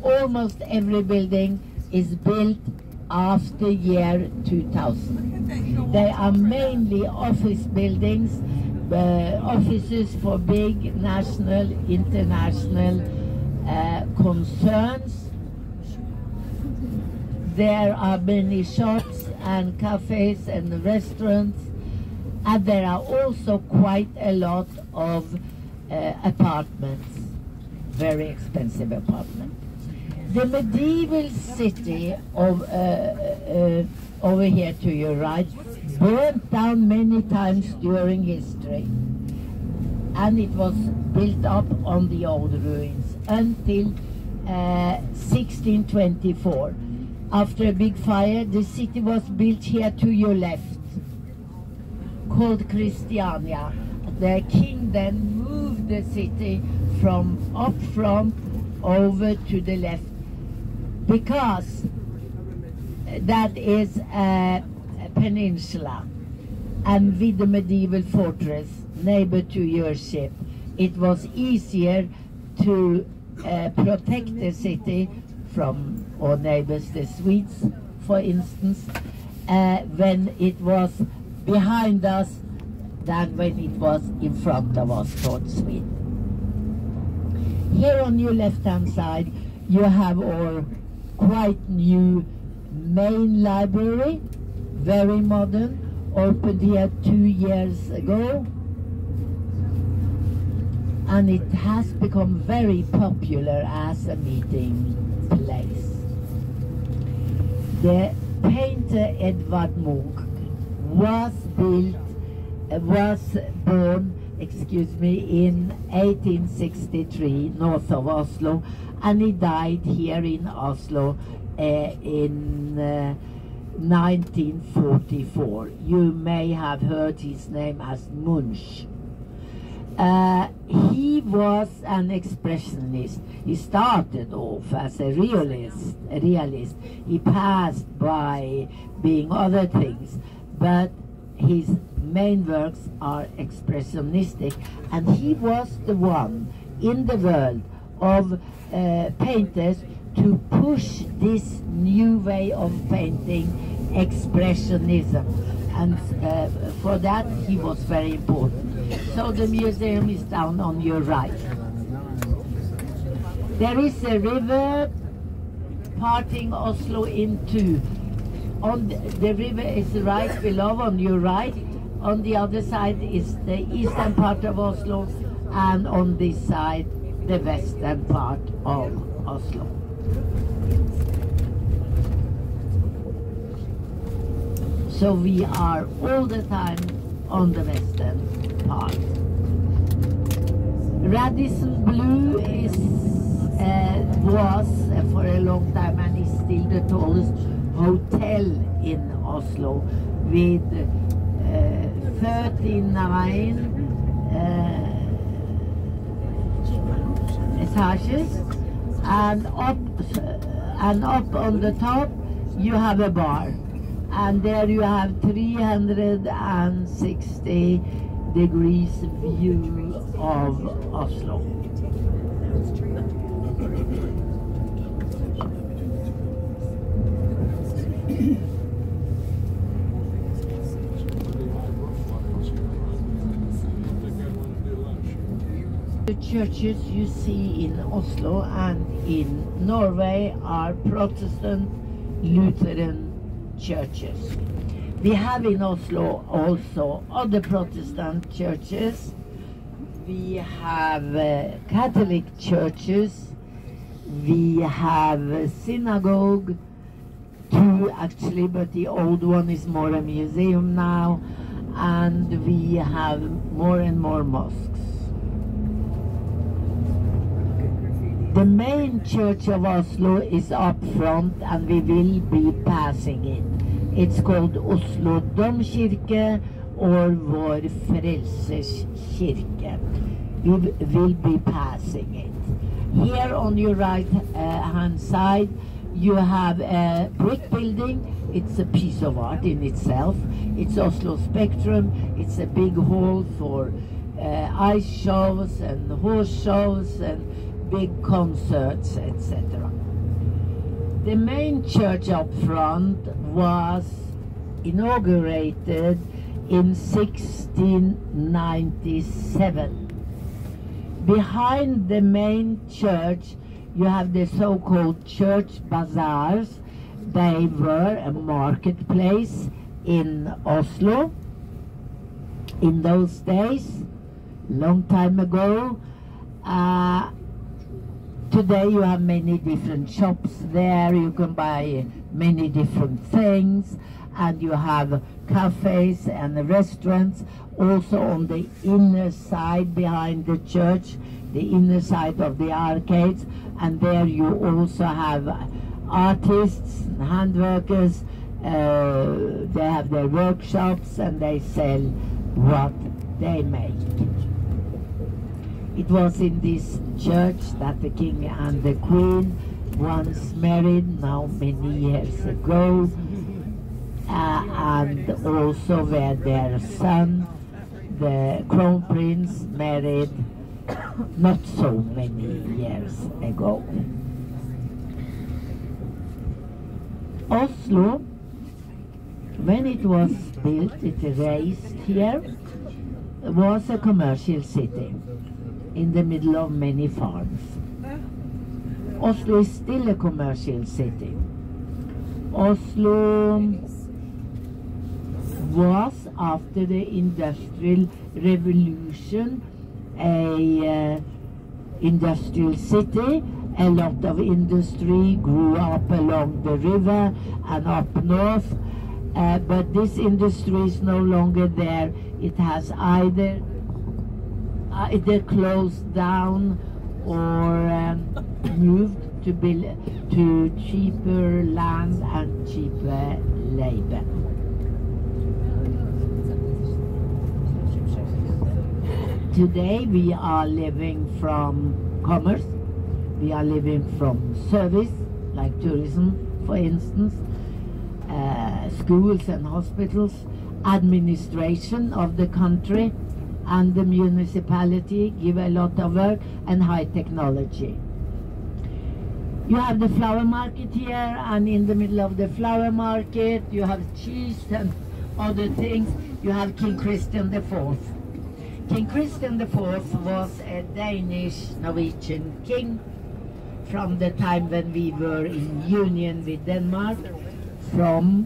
almost every building is built after year 2000. They are mainly office buildings, offices for big national, international concerns. There are many shops and cafes and restaurants, and there are also quite a lot of apartments, very expensive apartments. The medieval city of over here to your right burnt down many times during history, and it was built up on the old ruins until 1624. After a big fire, the city was built here to your left, called Christiania. The king then moved the city from up front over to the left, because that is a peninsula, and with the medieval fortress neighbor to your ship, it was easier to protect the city from our neighbors, the Swedes, for instance, when it was behind us than when it was in front of us towards Sweden. Here on your left-hand side, you have our quite new main library, very modern, opened here 2 years ago, and it has become very popular as a meeting place. The painter Edvard Munch was born in 1863 north of Oslo, and he died here in Oslo in 1944. You may have heard his name as Munch. He was an expressionist. He started off as a realist. He passed by being other things, but his main works are expressionistic, and he was the one in the world of painters to push this new way of painting, expressionism, and for that he was very important. So the museum is down on your right. There is a river parting Oslo in two. The river is right below on your right. On the other side is the eastern part of Oslo, and on this side the western part of Oslo. So we are all the time on the western part. Radisson Blu was for a long time, and is still the tallest hotel in Oslo, with 39 etages, and up on the top you have a bar, and there you have 360 degrees view of Oslo. The churches you see in Oslo and in Norway are Protestant Lutheran churches. We have in Oslo also other Protestant churches. We have Catholic churches. We have a synagogue, two actually, but the old one is more a museum now, and we have more and more mosques. The main church of Oslo is up front, and we will be passing it. It's called Oslo Domkirke, or Vår Frelsers Kirke. We will be passing it. Here on your right hand side you have a brick building. It's a piece of art in itself. It's Oslo Spectrum. It's a big hall for ice shows and horse shows and big concerts, etc. The main church up front was inaugurated in 1697. Behind the main church you have the so-called church bazaars. They were a marketplace in Oslo in those days, long time ago. Today you have many different shops there. You can buy many different things, and you have cafes and restaurants also on the inner side behind the church, the inner side of the arcades, and there you also have artists, handworkers. They have their workshops and they sell what they make. It was in this church that the king and the queen once married, now many years ago, and also where their son, the crown prince, married not so many years ago. Oslo, when it was built, it raised here, was a commercial city in the middle of many farms. Oslo is still a commercial city. Oslo was, after the Industrial Revolution, a industrial city. A lot of industry grew up along the river and up north, but this industry is no longer there. It has either closed down or moved to cheaper land and cheaper labor. Today we are living from commerce. We are living from service, like tourism, for instance, schools and hospitals, administration of the country, and the municipality give a lot of work, and high technology. You have the flower market here, and in the middle of the flower market you have cheese and other things. You have King Christian IV. King Christian IV was a Danish-Norwegian king from the time when we were in union with Denmark, from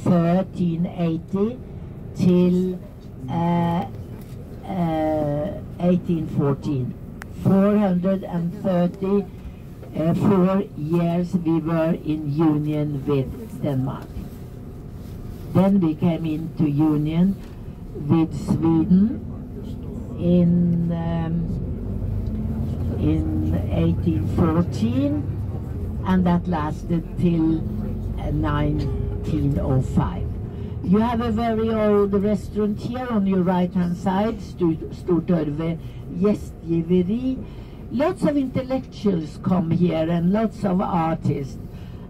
1380 till 1814. 434 years we were in union with Denmark. Then we came into union with Sweden in 1814, and that lasted till 1905. You have a very old restaurant here on your right hand side, Stortorvet Gjestgiveri. Lots of intellectuals come here, and lots of artists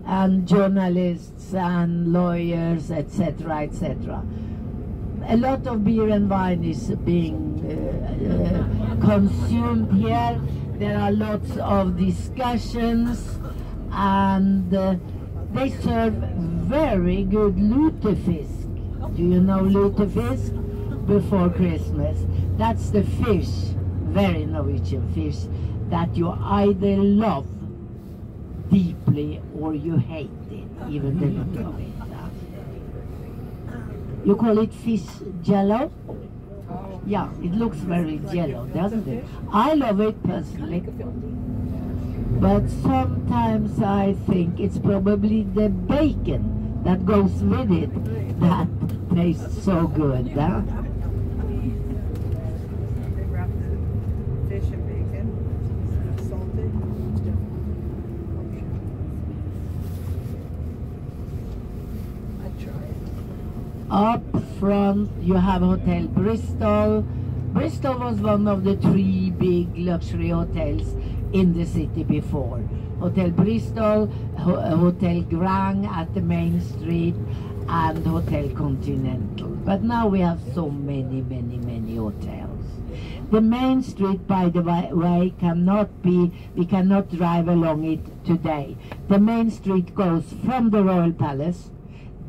and journalists and lawyers, etc., etc. A lot of beer and wine is being consumed here. There are lots of discussions, and they serve very good lutefisk. Do you know lutefisk? Before Christmas. That's the fish, very Norwegian fish, that you either love deeply or you hate it, even the look of it. You call it fish jello? Yeah, it looks very jello, doesn't it? I love it personally, but sometimes I think it's probably the bacon that goes with it that tastes so good, huh? They wrap the fish in bacon, salted. I'd try it. Up front you have Hotel Bristol. Bristol was one of the 3 big luxury hotels in the city before. Hotel Bristol, Hotel Grand at the main street, and Hotel Continental. But now we have so many hotels. The main street, by the way, we cannot drive along it today. The main street goes from the Royal Palace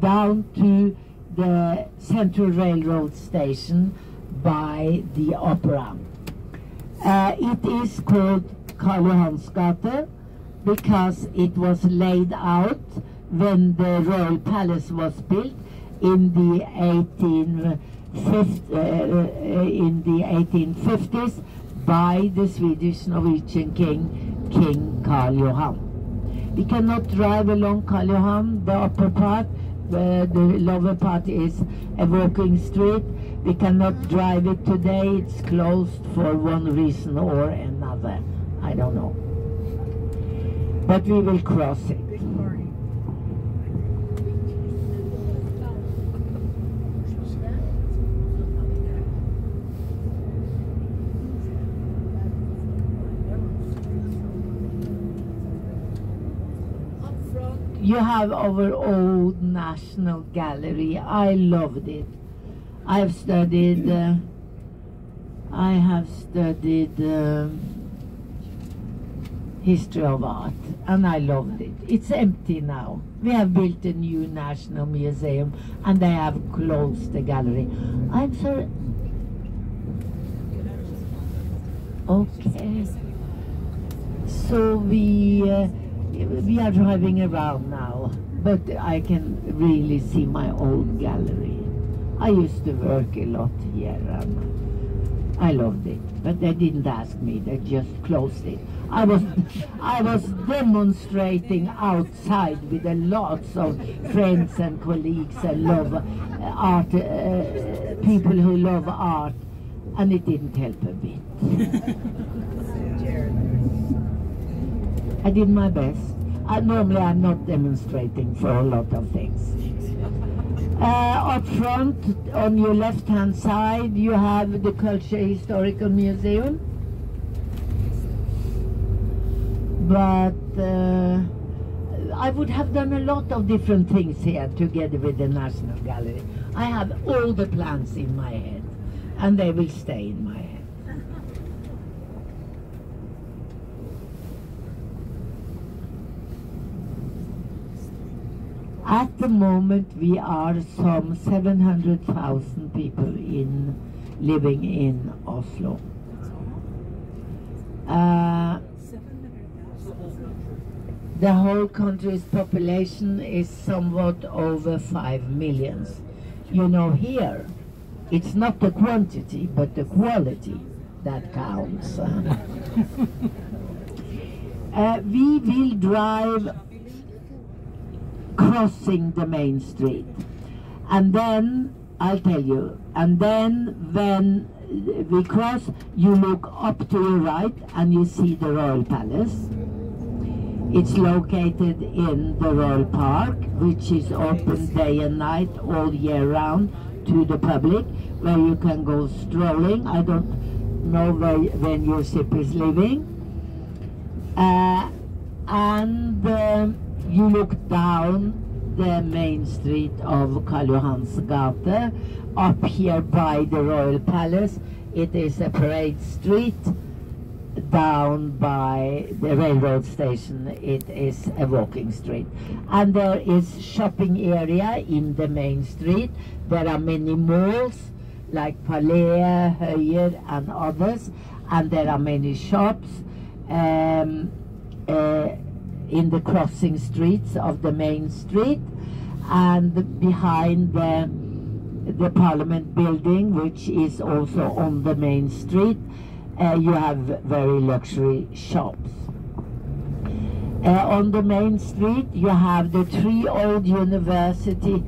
down to the Central Railroad Station by the Opera. It is called Karl Johans gate because it was laid out when the Royal Palace was built in the 1850s by the Swedish Norwegian King Karl Johan. We cannot drive along Karl Johan, the upper part. The lower part is a walking street. We cannot drive it today. It's closed for one reason or another. I don't know. But we will cross it. You have our old National Gallery. I loved it. I have studied history of art, and I loved it. It's empty now. We have built a new National Museum, and they have closed the gallery. I'm sorry. Okay. So we are driving around now, but I can really see my old gallery. I used to work a lot here, and I loved it, but they didn't ask me, they just closed it. I was demonstrating outside with lots of friends and colleagues and art, people who love art, and it didn't help a bit. I did my best. Normally I'm not demonstrating for a lot of things. Up front, on your left-hand side, you have the Culture Historical Museum. But I would have done a lot of different things here together with the National Gallery. I have all the plans in my head, and they will stay in my head. At the moment, we are some 700,000 people living in Oslo. The whole country's population is somewhat over 5 million. You know, here, it's not the quantity, but the quality that counts. We will drive crossing the main street, and then I'll tell you, and then when we cross, you look up to your right and you see the Royal Palace. It's located in the Royal Park, which is open day and night all year round to the public, where you can go strolling. I don't know when your ship is leaving, and you look down the main street of Karl Johans gate, up here by the Royal Palace. It is a parade street. Down by the railroad station, it is a walking street. And there is shopping area in the main street. There are many malls like Palais, Høyer and others, and there are many shops in the crossing streets of the main street, and behind the Parliament building, which is also on the main street, you have very luxury shops. On the main street you have the 3 old university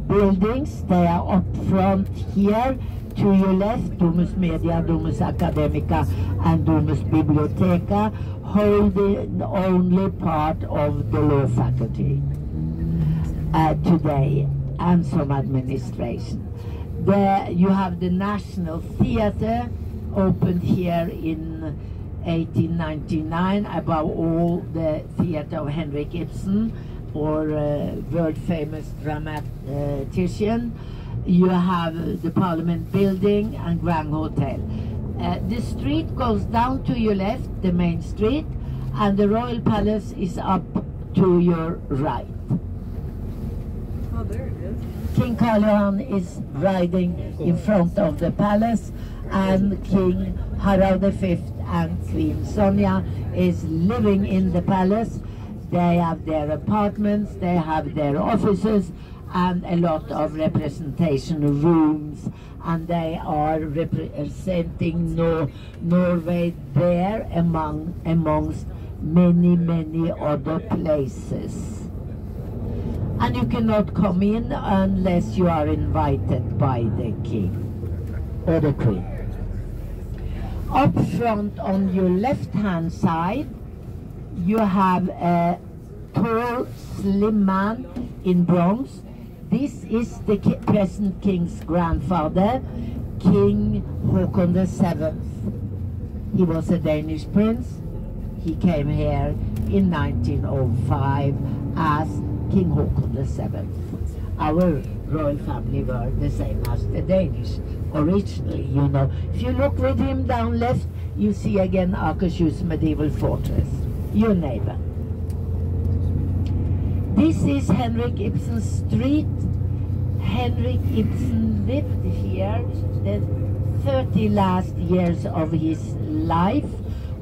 buildings. They are up front here. To your left, Domus Media, Domus Academica and Domus Bibliotheca, holding only part of the law faculty today, and some administration. You have the National Theatre, opened here in 1899, above all the theatre of Henrik Ibsen, or world-famous dramatician. You have the Parliament building and Grand Hotel. The street goes down to your left, the main street, and the royal palace is up to your right. Oh, there it is. King Carl Johan is riding in front of the palace, and King Harald V and Queen Sonja is living in the palace. They have their apartments, they have their offices, and a lot of representation rooms, and they are representing Norway there amongst many other places. And you cannot come in unless you are invited by the king or the queen. Up front on your left hand side you have a tall, slim man in bronze. This is the present king's grandfather, King Håkon VII. He was a Danish prince. He came here in 1905 as King Håkon VII. Our royal family were the same as the Danish originally, you know. If you look with him down left, you see again Akershus medieval fortress, your neighbor. This is Henrik Ibsen Street. Henrik Ibsen lived here the 30 last years of his life.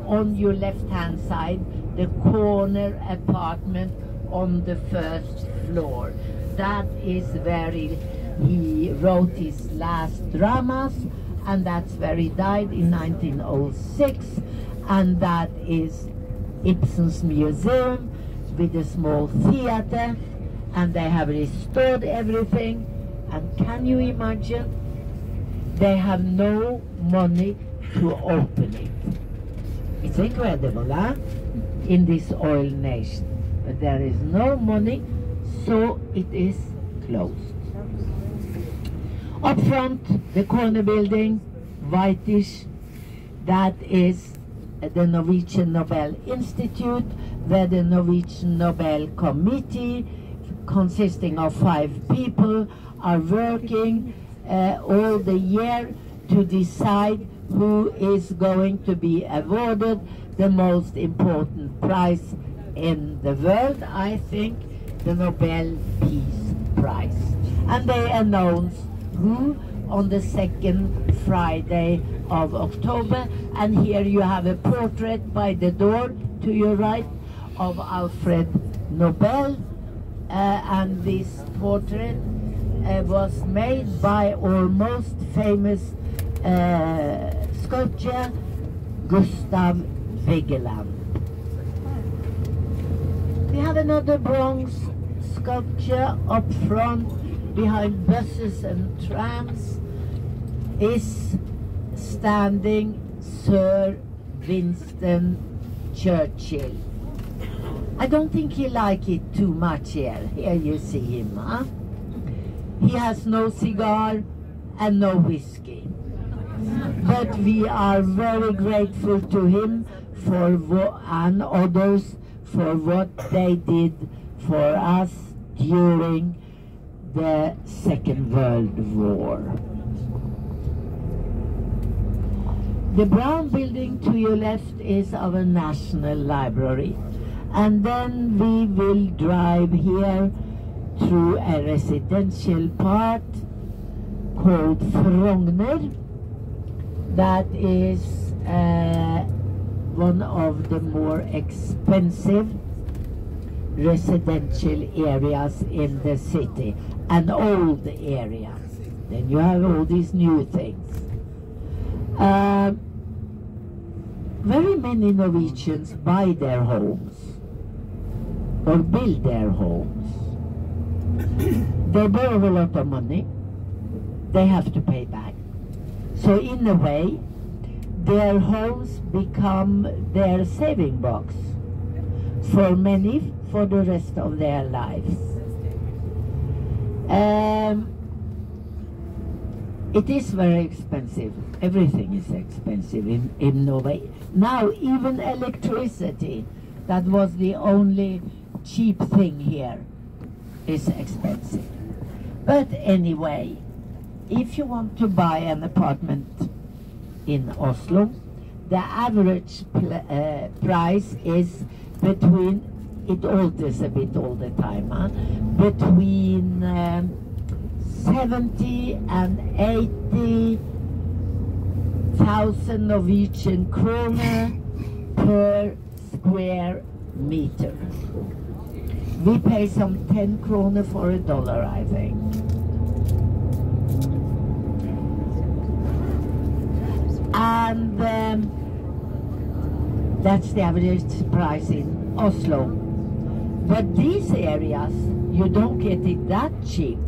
On your left hand side, the corner apartment on the first floor. That is where he wrote his last dramas, and that's where he died in 1906, and that is Ibsen's museum with a small theater, and they have restored everything. And can you imagine? They have no money to open it. It's incredible, huh? In this oil nation. But there is no money, so it is closed. Up front, the corner building, whitish, that is the Norwegian Nobel Institute, where the Norwegian Nobel Committee, consisting of 5 people, are working all the year to decide who is going to be awarded the most important prize in the world, I think, the Nobel Peace Prize. And they announce who on the 2nd Friday of October, and here you have a portrait by the door to your right of Alfred Nobel, and this portrait was made by our most famous sculptor Gustav Vigeland. We have another bronze sculpture up front behind buses and trams. Is standing Sir Winston Churchill. I don't think he liked it too much here. Here you see him, huh? He has no cigar and no whiskey. But we are very grateful to him and others for what they did for us during the Second World War. The brown building to your left is our National Library. And then we will drive here through a residential part called Frogner. That is one of the more expensive residential areas in the city, an old area. Then you have all these new things. Very many Norwegians buy their homes or build their homes. They borrow a lot of money. They have to pay back. So in a way, their homes become their saving box for many for the rest of their lives. It is very expensive. Everything is expensive in Norway. Now even electricity, that was the only cheap thing here, is expensive. But anyway, if you want to buy an apartment in Oslo. The average price is between, it alters a bit all the time, between 70 and 80,000 Norwegian kroner per square meter. We pay some 10 kroner for a dollar, I think. And that's the average price in Oslo. But these areas, you don't get it that cheap.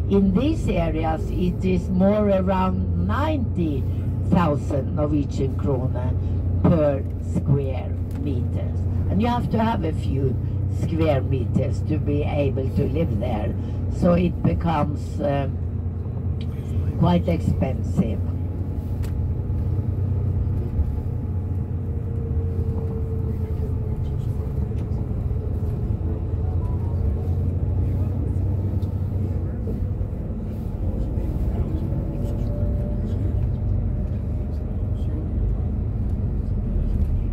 In these areas, it is more around 90,000 Norwegian kroner per square meters. And you have to have a few square meters to be able to live there. So it becomes quite expensive.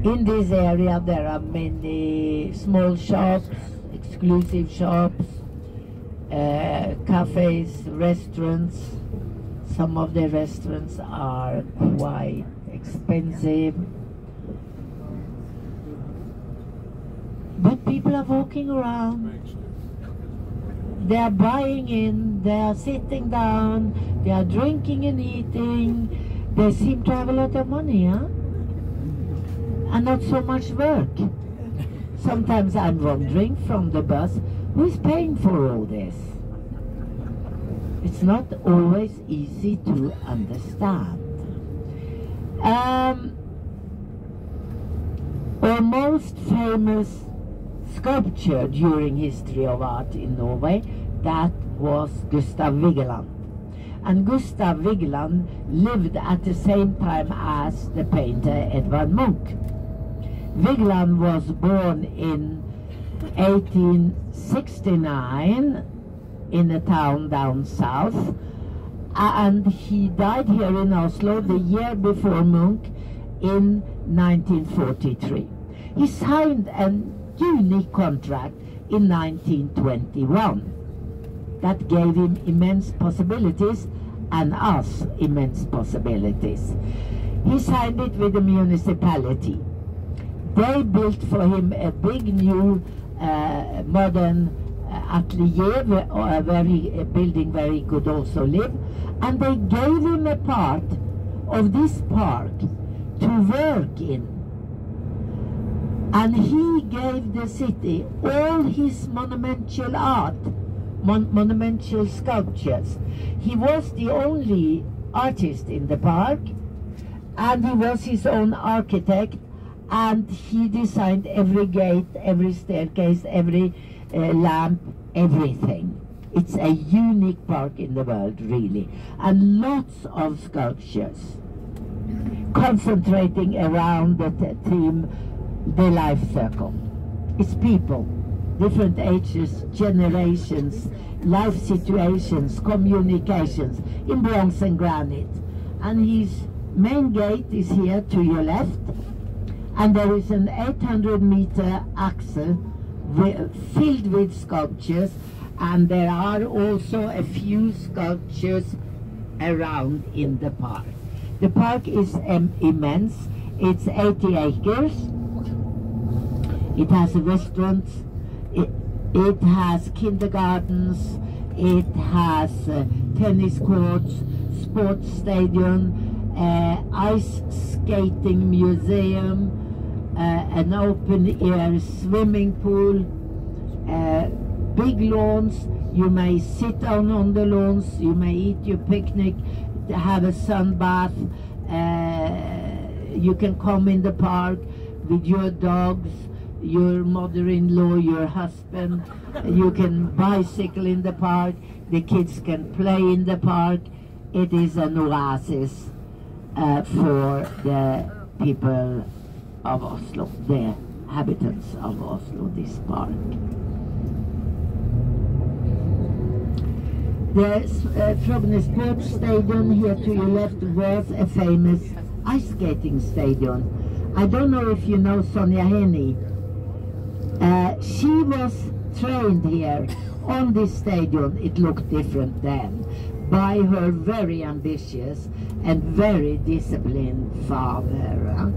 In this area there are many small shops, exclusive shops, cafes, restaurants. Some of the restaurants are quite expensive. But people are walking around. They are buying in, they are sitting down, they are drinking and eating. They seem to have a lot of money, huh? And not so much work. Sometimes I'm wondering from the bus, who is paying for all this? It's not always easy to understand. Our most famous sculpture during history of art in Norway, that was Gustav Vigeland. And Gustav Vigeland lived at the same time as the painter Edvard Munch. Vigeland was born in 1869 in a town down south, and he died here in Oslo the year before Munch in 1943. He signed a unique contract in 1921 that gave him immense possibilities and us immense possibilities. He signed it with the municipality. They built for him a big new modern atelier, a building where he could also live, and they gave him a part of this park to work in. And he gave the city all his monumental art, monumental sculptures. He was the only artist in the park, and he was his own architect, and he designed every gate, every staircase, every lamp, everything. It's a unique park in the world, really. And lots of sculptures concentrating around the theme, the life circle. It's people, different ages, generations, life situations, communications in bronze and granite. And his main gate is here to your left, and there is an 800-meter axle filled with sculptures, and there are also a few sculptures around in the park. The park is immense. It's 80 acres. It has restaurants, it has kindergartens, it has tennis courts, sports stadium, ice skating museum, an open-air swimming pool, big lawns. You may sit down on the lawns, you may eat your picnic, have a sun bath, you can come in the park with your dogs, your mother-in-law, your husband. You can bicycle in the park, the kids can play in the park. It is an oasis for the people of Oslo, the inhabitants of Oslo, this park. The Frogner Sports Stadium here to your left was a famous ice skating stadium. I don't know if you know Sonja Henie. She was trained here on this stadium. It looked different then, by her very ambitious and very disciplined father.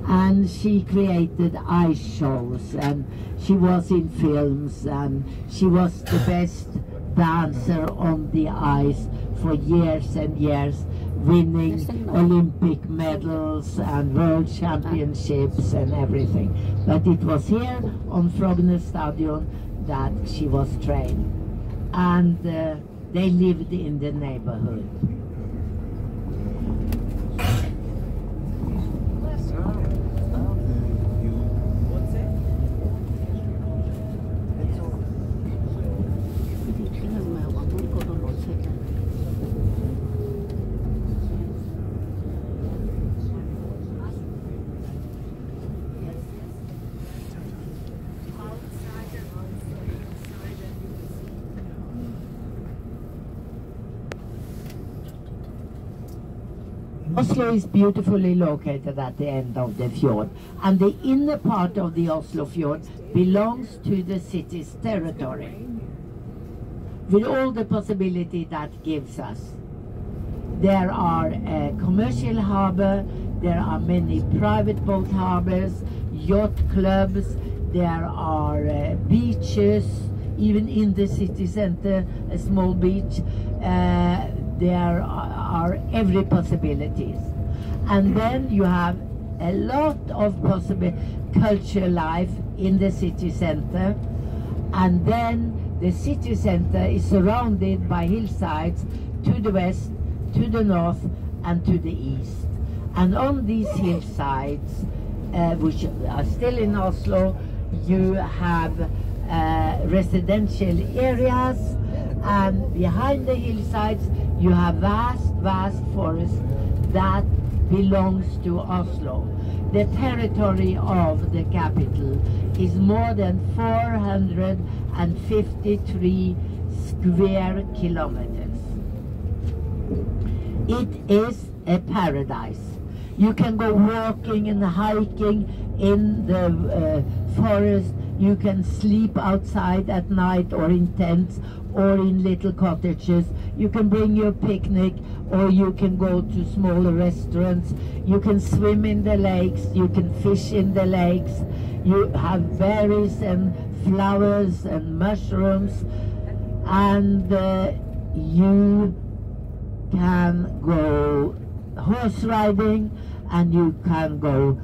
And she created ice shows, and she was in films, and she was the best dancer on the ice for years and years, winning Olympic medals and world championships and everything. But it was here on Frogner Stadion that she was trained, and they lived in the neighborhood. Oslo is beautifully located at the end of the fjord, and the inner part of the Oslo fjord belongs to the city's territory, with all the possibility that gives us. There are a commercial harbor, there are many private boat harbors, yacht clubs, there are beaches, even in the city center, a small beach. There are every possibilities. And then you have a lot of possible cultural life in the city center. And then the city center is surrounded by hillsides to the west, to the north, and to the east. And on these hillsides, which are still in Oslo, you have residential areas, and behind the hillsides you have vast forests that belongs to Oslo. The territory of the capital is more than 453 square kilometers. It is a paradise. You can go walking and hiking in the forest. You can sleep outside at night or in tents or in little cottages. You can bring your picnic, or you can go to smaller restaurants. You can swim in the lakes, you can fish in the lakes. You have berries and flowers and mushrooms, and you can go horse riding, and you can go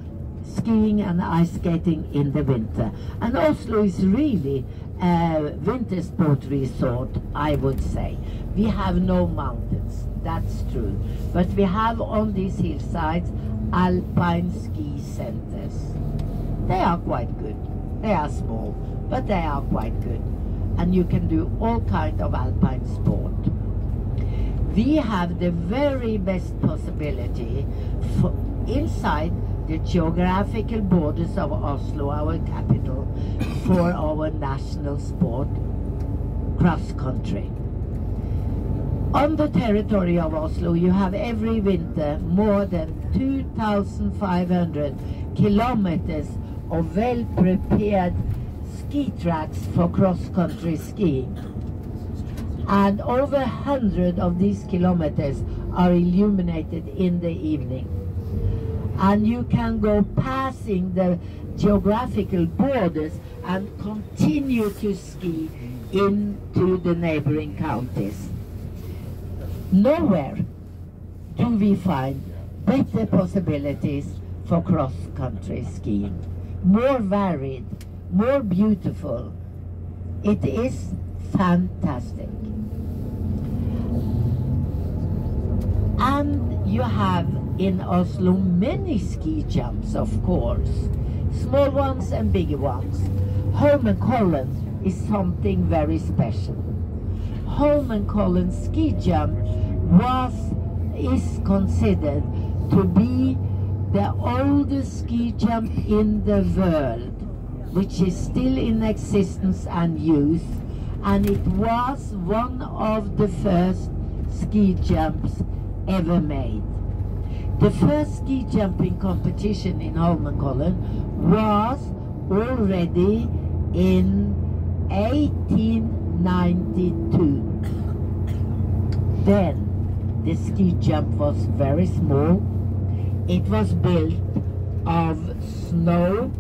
skiing and ice skating in the winter. And Oslo is really a winter sport resort, I would say. We have no mountains, that's true, but we have on these hillsides alpine ski centers. They are quite good. They are small, but they are quite good, and you can do all kinds of alpine sport. We have the very best possibility for inside the geographical borders of Oslo, our capital, for our national sport, cross-country. On the territory of Oslo, you have every winter more than 2,500 kilometers of well-prepared ski tracks for cross-country skiing. And over 100 of these kilometers are illuminated in the evening. And you can go passing the geographical borders and continue to ski into the neighboring counties. Nowhere do we find better possibilities for cross-country skiing. More varied, more beautiful. It is fantastic. And you have in Oslo many ski jumps, of course, small ones and bigger ones. Holmenkollen is something very special. Holmenkollen ski jump is considered to be the oldest ski jump in the world, which is still in existence and use, and it was one of the first ski jumps ever made. The first ski jumping competition in Holmenkollen was already in 1892. Then the ski jump was very small. It was built of snow,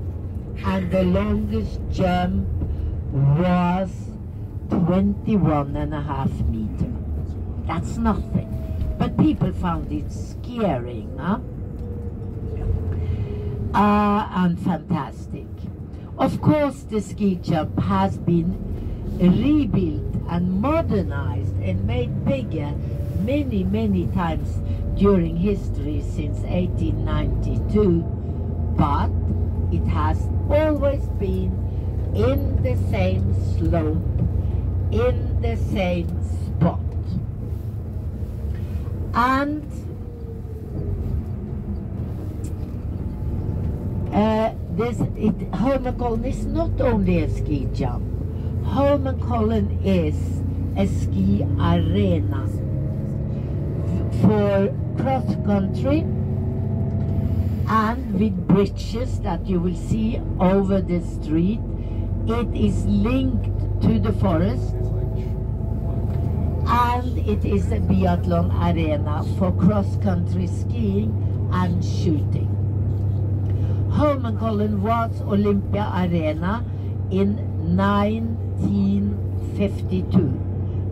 and the longest jump was 21.5 meters. That's nothing, but people found it scary, huh? And fantastic. Of course, the ski jump has been rebuilt and modernized and made bigger many times during history since 1892, but it has always been in the same slope, in the same spot. And Holmenkollen is not only a ski jump. Holmenkollen is a ski arena for cross-country, and with bridges that you will see over the street. It is linked to the forest, and it is a biathlon arena for cross-country skiing and shooting. Holmenkollen was Olympia Arena in 1952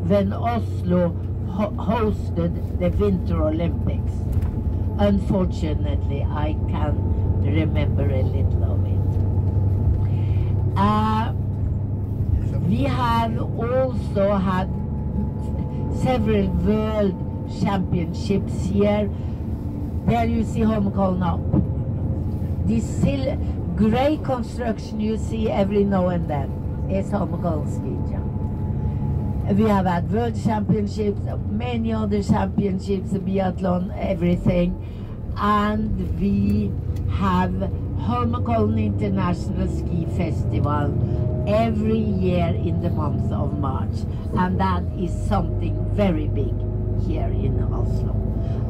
when Oslo hosted the Winter Olympics. Unfortunately, I can remember a little of it. We have also had several world championships here. There you see Holmenkollen up. This grey construction you see every now and then is Holmenkollen ski jump. We have had world championships, many other championships, biathlon, everything. And we have Holmenkollen International Ski Festival every year in the month of March. And that is something very big here in Oslo.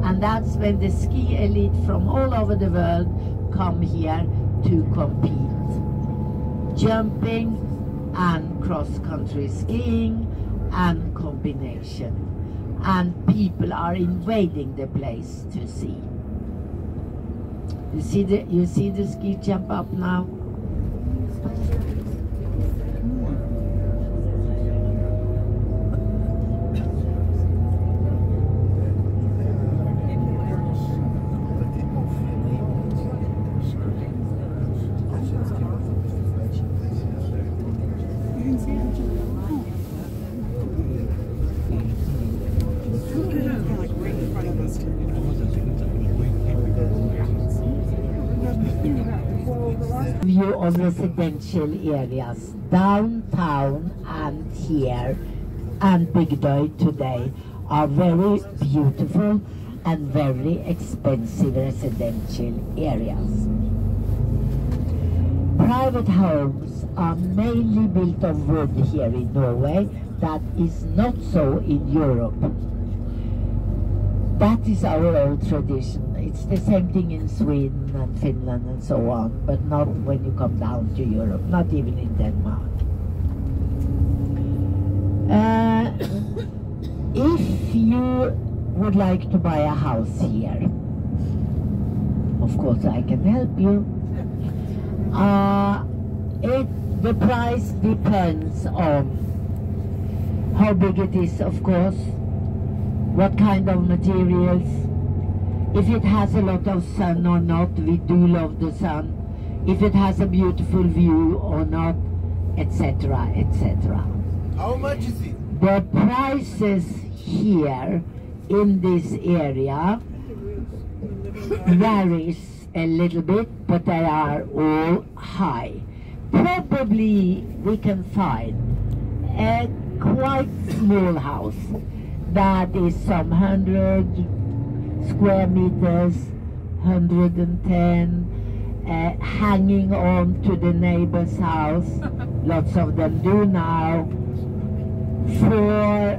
And that's when the ski elite from all over the world come here to compete. Jumping and cross-country skiing and combination. And people are invading the place to see. You see the ski jump up now? View of residential areas downtown and here and Bygdøy today are very beautiful and very expensive residential areas. Private homes are mainly built of wood here in Norway. That is not so in Europe. That is our old tradition. It's the same thing in Sweden and Finland and so on, but not when you come down to Europe, not even in Denmark. If you would like to buy a house here, of course I can help you. The price depends on how big it is, of course, what kind of materials, if it has a lot of sun or not. We do love the sun. If it has a beautiful view or not, etc., etc. How much is it? The prices here in this area varies a little bit, but they are all high. Probably we can find a quite small house that is some 100 square meters, 110, hanging on to the neighbor's house. Lots of them do now, for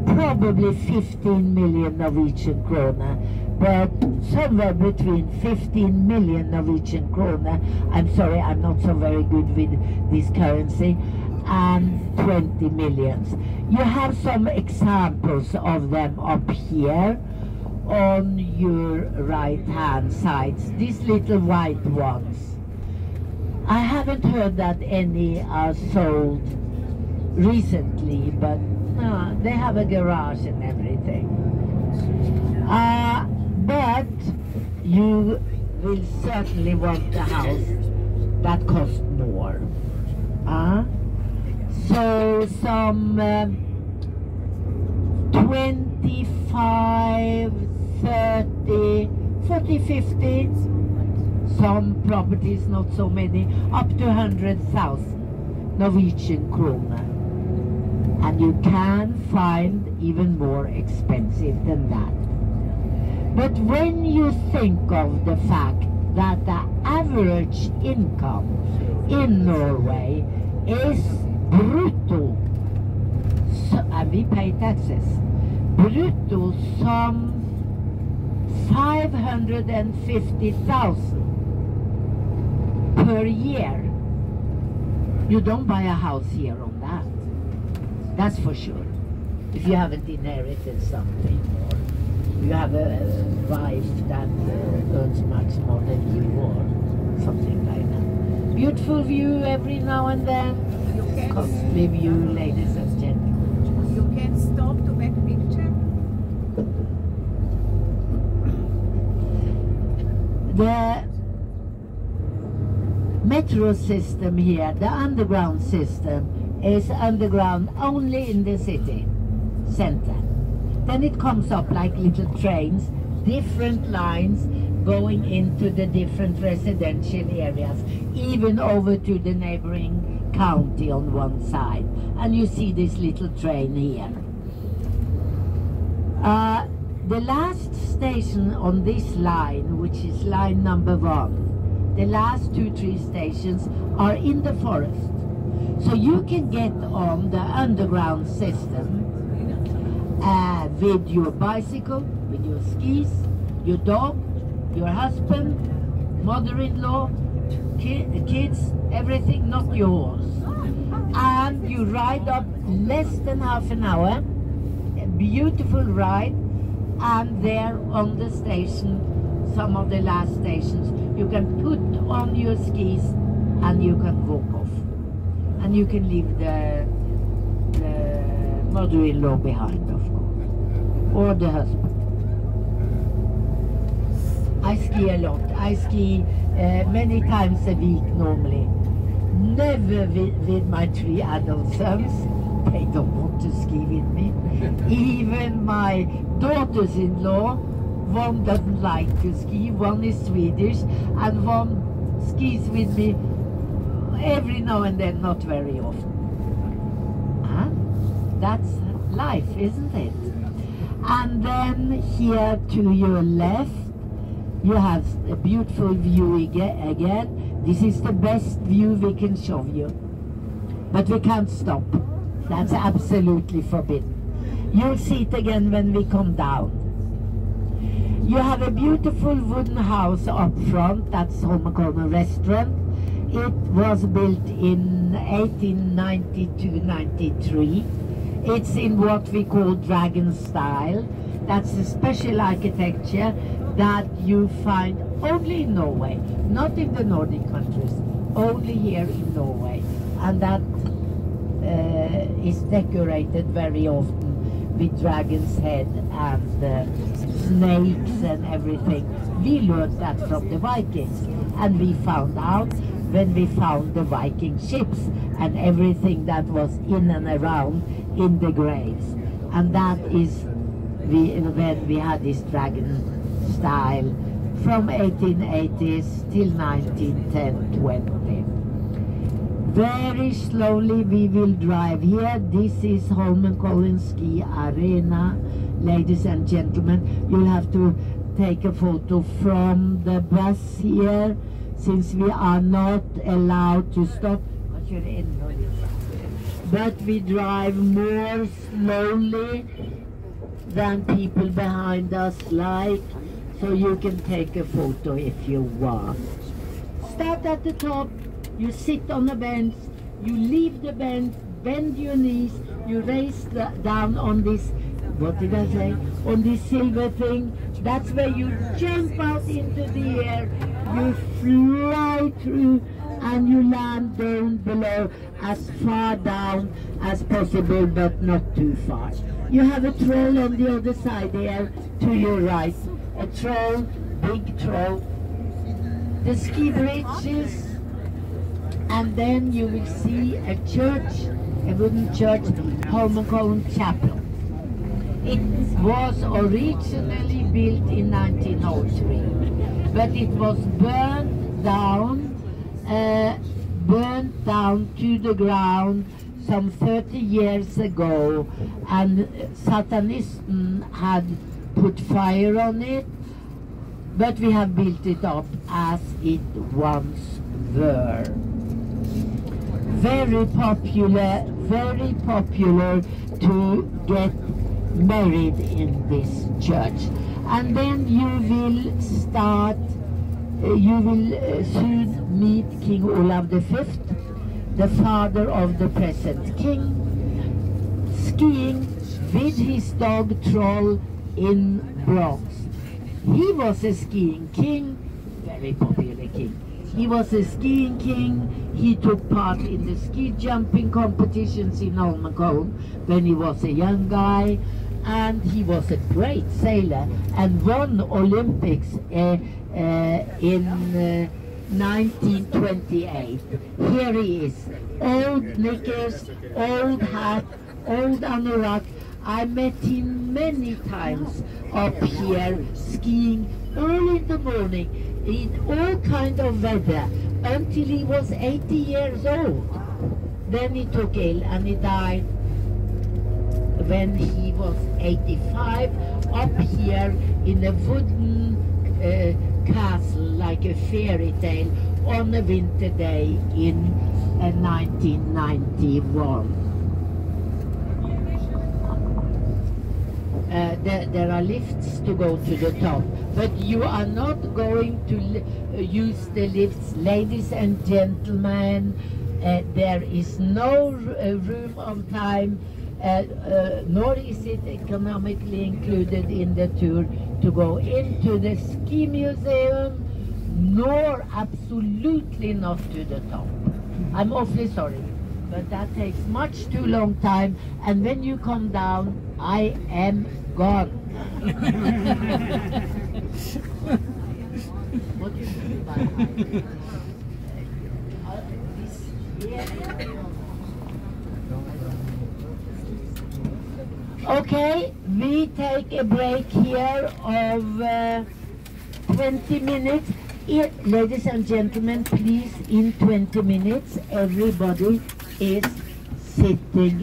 probably 15 million Norwegian kroner. but somewhere between 15 million Norwegian kroner, I'm sorry, I'm not so very good with this currency, and 20 millions. You have some examples of them up here on your right hand sides, these little white ones. I haven't heard that any are sold recently, but they have a garage and everything. But you will certainly want a house that costs more. So some 25, 30, 40, 50, some properties, not so many, up to 100,000 Norwegian kroner. And you can find even more expensive than that. But when you think of the fact that the average income in Norway is brutto, and we pay taxes, brutto some 550,000 per year. You don't buy a house here on that. That's for sure. If you haven't inherited something, or you have a wife that earns much more than you, or something like that. Beautiful view every now and then. Costly view, ladies and gentlemen. You can stop to make picture. The metro system here, the underground system, is underground only in the city center. Then it comes up like little trains, different lines going into the different residential areas, even over to the neighboring county on one side. And you see this little train here. The last station on this line, which is line number 1, the last 2-3 stations are in the forest. So you can get on the underground system with your bicycle, with your skis, your dog, your husband, mother-in-law, kids, everything, not yours. And you ride up less than half an hour, a beautiful ride, and there on the station, some of the last stations, you can put on your skis and you can walk off. And you can leave the mother-in-law behind, of course, or the husband. I ski a lot. I ski many times a week normally. Never with my 3 adult sons. They don't want to ski with me. Even my daughters-in-law, one doesn't like to ski, one is Swedish, and one skis with me every now and then, not very often. That's life, isn't it? And then here to your left, you have a beautiful view again. This is the best view we can show you. But we can't stop. That's absolutely forbidden. You'll see it again when we come down. You have a beautiful wooden house up front. That's Holmenkollen Restaurant. It was built in 1892-93. It's in what we call dragon style. That's a special architecture that you find only in Norway, not in the Nordic countries, only here in Norway. And that is decorated very often with dragon's head and snakes and everything. We learned that from the Vikings, and we found out when we found the Viking ships and everything that was in and around in the graves. And that is when we had this dragon style from 1880s till 1910-20. Very slowly we will drive here. This is Holmenkollen Ski Arena. Ladies and gentlemen, you'll have to take a photo from the bus here, since we are not allowed to stop. But we drive more slowly than people behind us like. so you can take a photo if you want. Start at the top, you sit on the bench, you leave the bench, bend your knees, you raise down on this, what did I say, on this silver thing. That's where you jump out into the air, you fly through, and you land down below, as far down as possible, but not too far. You have a troll on the other side here, to your right. A troll, big troll. The ski bridges, and then you will see a church, a wooden church, Holmenkollen Chapel. It was originally built in 1903, but it was burned down to the ground some 30 years ago, and Satanists had put fire on it, but we have built it up as it once were. Very popular to get married in this church. And then you will start, you will soon meet King Olav V, the father of the present king, skiing with his dog Troll in Bronx. He was a skiing king, very popular king. He was a skiing king. He took part in the ski jumping competitions in Holmenkollen when he was a young guy, and he was a great sailor and won Olympics in 1928. Here he is, old knickers, old hat, old anorak. I met him many times up here skiing early in the morning in all kind of weather until he was 80 years old. Then he took ill and he died when he was 85 up here in a wooden castle like a fairy tale on a winter day in 1991. There are lifts to go to the top, but you are not going to use the lifts, ladies and gentlemen. There is no room on time, nor is it economically included in the tour to go into the ski museum, nor absolutely not to the top. I'm awfully sorry, but that takes much too long time, and when you come down, I am gone. What do you mean by that? Okay, we take a break here of 20 minutes. Ladies and gentlemen, please, in 20 minutes, everybody is sitting